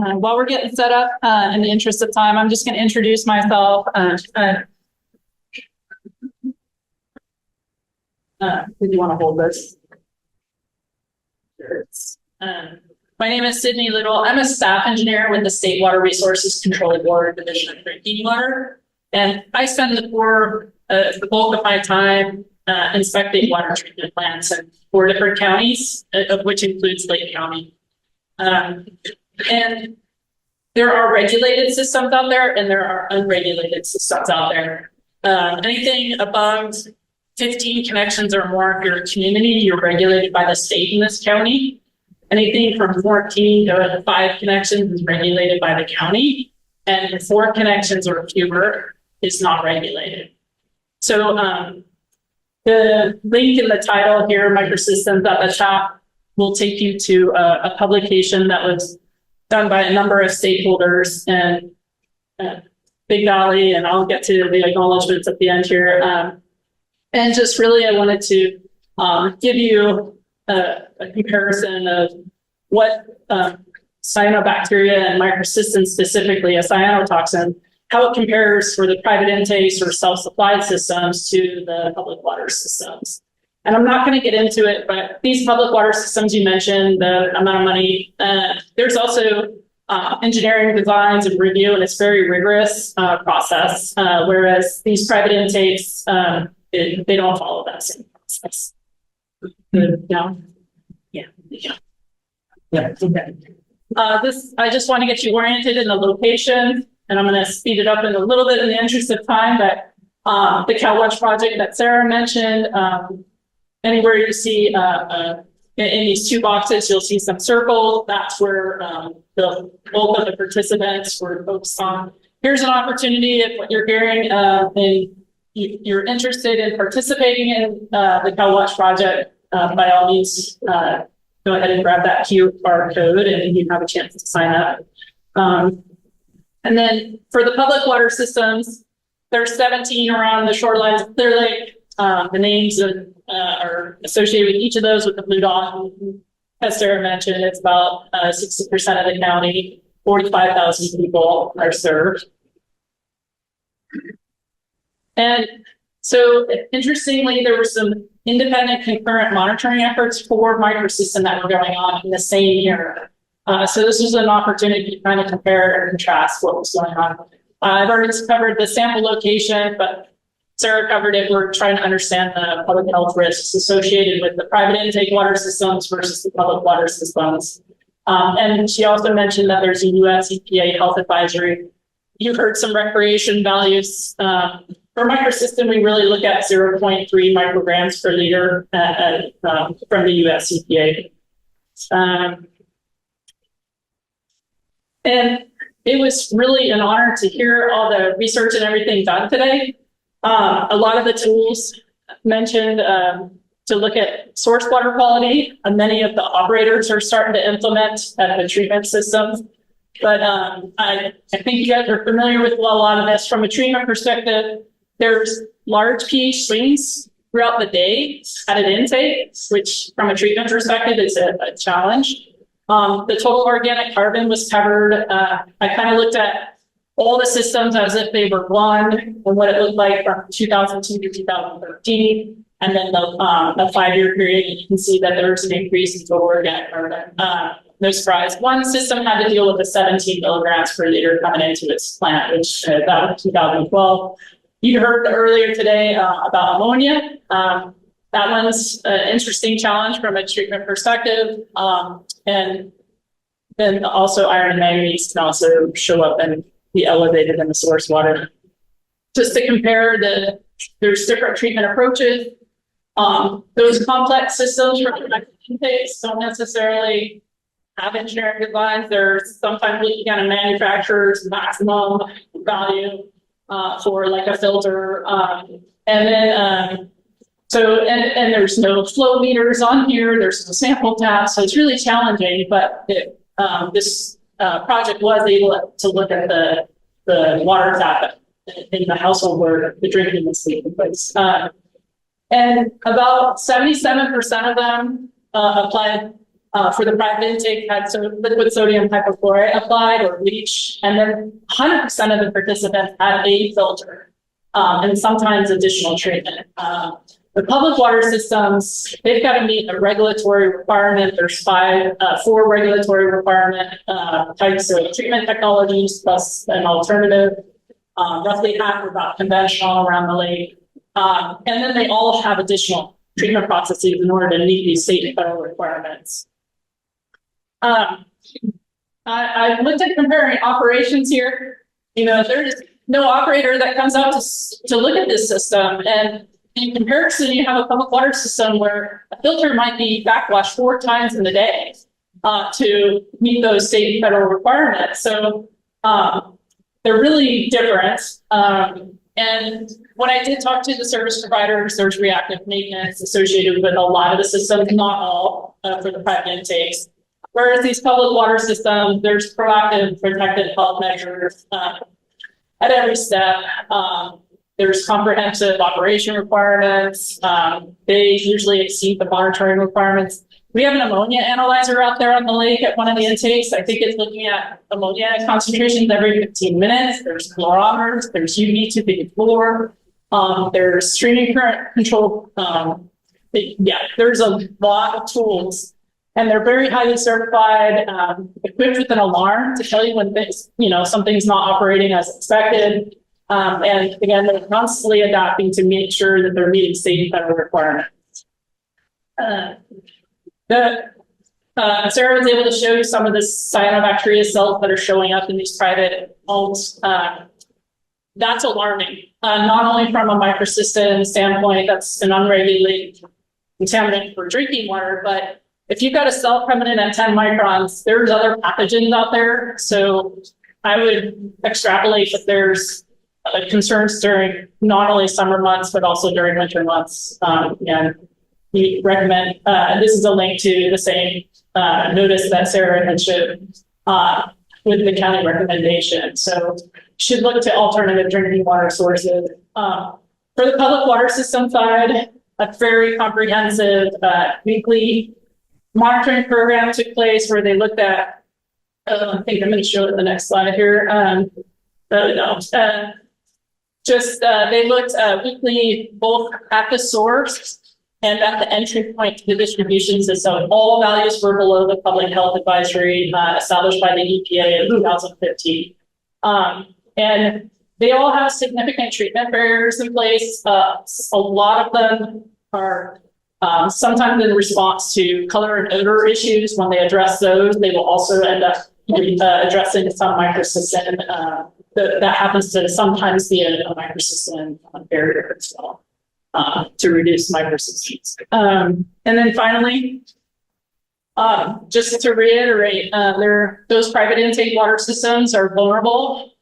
While we're getting set up, in the interest of time, I'm just going to introduce myself. Did you want to hold this? My name is Sydney Little. I'm a staff engineer with the State Water Resources Control Board Division of Drinking Water, and I spend the bulk of my time inspecting water treatment plants in 4 different counties, of which includes Lake County. And there are regulated systems out there, and there are unregulated systems out there. Anything above 15 connections or more, if you're a community, you're regulated by the state in this county. Anything from 14 to 5 connections is regulated by the county, and 4 connections or fewer is not regulated. So the link in the title here, Microcystins, at the top, will take you to a publication that was done by a number of stakeholders and Big Valley, and I'll get to the acknowledgements at the end here. And just really, I wanted to give you a comparison of what cyanobacteria and microcystins, specifically a cyanotoxin, how it compares for the private intakes or self-supplied systems to the public water systems. And I'm not going to get into it, but these public water systems you mentioned, the amount of money, there's also engineering designs and review, and it's a very rigorous process, whereas these private intakes, they don't follow that same process. Down? Yeah. Okay. I just want to get you oriented in the location, and I'm going to speed it up in a little bit in the interest of time, but the CalWatch project that Sarah mentioned, anywhere you see in these 2 boxes, you'll see some circles. That's where the bulk of the participants were focused on. Here's an opportunity if what you're hearing and you're interested in participating in the CalWatch project, by all means, go ahead and grab that QR code and you have a chance to sign up. And then for the public water systems, there's 17 around the shorelines of Clear Lake. The names are associated with each of those with the blue dot. As Sarah mentioned, it's about 60% of the county, 45,000 people are served. And so, interestingly, there were some independent concurrent monitoring efforts for microcystin that were going on in the same year. So this was an opportunity to kind of compare and contrast what was going on. I've already covered the sample location, but Sarah covered it. We're trying to understand the public health risks associated with the private intake water systems versus the public water systems. And she also mentioned that there's a US EPA health advisory. You heard some recreation values. For microcystin, we really look at 0.3 micrograms per liter from the US EPA. And it was really an honor to hear all the research and everything done today. A lot of the tools mentioned to look at source water quality, and many of the operators are starting to implement at the treatment systems. But I think you guys are familiar with a lot of this. From a treatment perspective, there's large pH swings throughout the day at an intake, which from a treatment perspective is a challenge. The total organic carbon was covered. I kind of looked at all the systems as if they were one and what it looked like from 2002 to 2013. And then the 5-year period, you can see that there was an increase in total organic carbon. No surprise. One system had to deal with the 17 milligrams per liter coming into its plant, which that was 2012. You heard earlier today about ammonia. That one's an interesting challenge from a treatment perspective. And then also iron and manganese can also show up and be elevated in the source water. Just to compare, there's different treatment approaches. Those complex systems for intakes don't necessarily have engineering designs. They're sometimes looking at a manufacturer's maximum value for like a filter. And then and there's no flow meters on here. There's no sample taps, so it's really challenging. But this project was able to look at the water tap in the household where the drinking is taking place. And about 77% of them applied For the private intake, had liquid sodium hypochlorite applied or bleach, and then 100% of the participants had a filter, and sometimes additional treatment. The public water systems, they've got to meet a regulatory requirement. There's four regulatory requirement types of treatment technologies plus an alternative. Roughly half are about conventional around the lake. And then they all have additional treatment processes in order to meet these state and federal requirements. I looked at comparing operations here. You know, there's no operator that comes out to look at this system. And in comparison, you have a public water system where a filter might be backwashed 4 times in the day to meet those state and federal requirements. So they're really different. And when I did talk to the service providers, there's reactive maintenance associated with a lot of the systems, not all for the private intakes. Whereas these public water systems, there's proactive protective health measures at every step. There's comprehensive operation requirements. They usually exceed the monitoring requirements. We have an ammonia analyzer out there on the lake at one of the intakes. I think it's looking at ammonia concentrations every 15 minutes. There's chlorophyrs, there's UV to the floor, there's streaming current control. There's a lot of tools, and they're very highly certified, equipped with an alarm to tell you when things, something's not operating as expected. And again, they're constantly adapting to make sure that they're meeting state and federal requirements. Sarah was able to show you some of the cyanobacteria cells that are showing up in these private homes. That's alarming, not only from a microcystin standpoint, that's an unregulated contaminant for drinking water, but if you've got a cell coming in at 10 microns, there's other pathogens out there. So I would extrapolate that there's concerns during not only summer months, but also during winter months. And we recommend, this is a link to the same notice that Sarah had showed with the county recommendation. So should look to alternative drinking water sources. For the public water system side, a very comprehensive weekly monitoring program took place where they looked at, I think I'm going to show it the next slide here. They looked weekly both at the source and at the entry point to the distribution system. All values were below the public health advisory established by the EPA in 2015. And they all have significant treatment barriers in place. A lot of them are sometimes in response to color and odor issues. When they address those, they will also end up addressing some microcystin. That happens to sometimes be a microcystin barrier as well. To reduce microcystins. And then finally, just to reiterate, those private intake water systems are vulnerable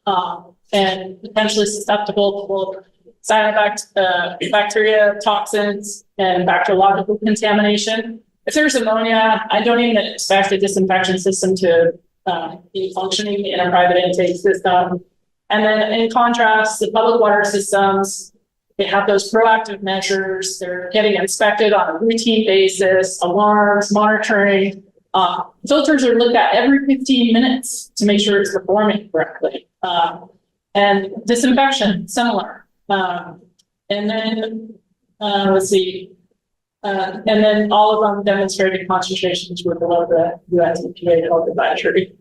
and potentially susceptible to cyanobacteria, toxins, and bacteriological contamination. If there's ammonia, I don't even expect a disinfection system to be functioning in a private intake system. And then in contrast, the public water systems, they have those proactive measures. They're getting inspected on a routine basis, alarms, monitoring. Filters are looked at every 15 minutes to make sure it's performing correctly. And disinfection, similar. And then, let's see. And then all of them demonstrated concentrations were below the US EPA health advisory.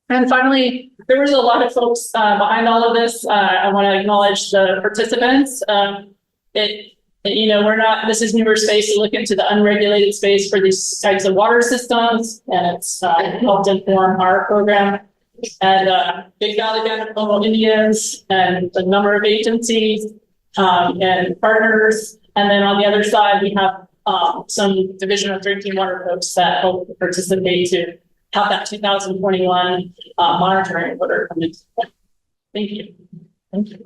And finally, there was a lot of folks behind all of this. I want to acknowledge the participants. This is newer space to look into the unregulated space for these types of water systems, and it's helped inform our program. And Big Valley Band of Homo Indians and a number of agencies and partners. And then on the other side, we have some Division of Drinking Water folks that help participate to have that 2021 monitoring order come into play. Thank you. Thank you.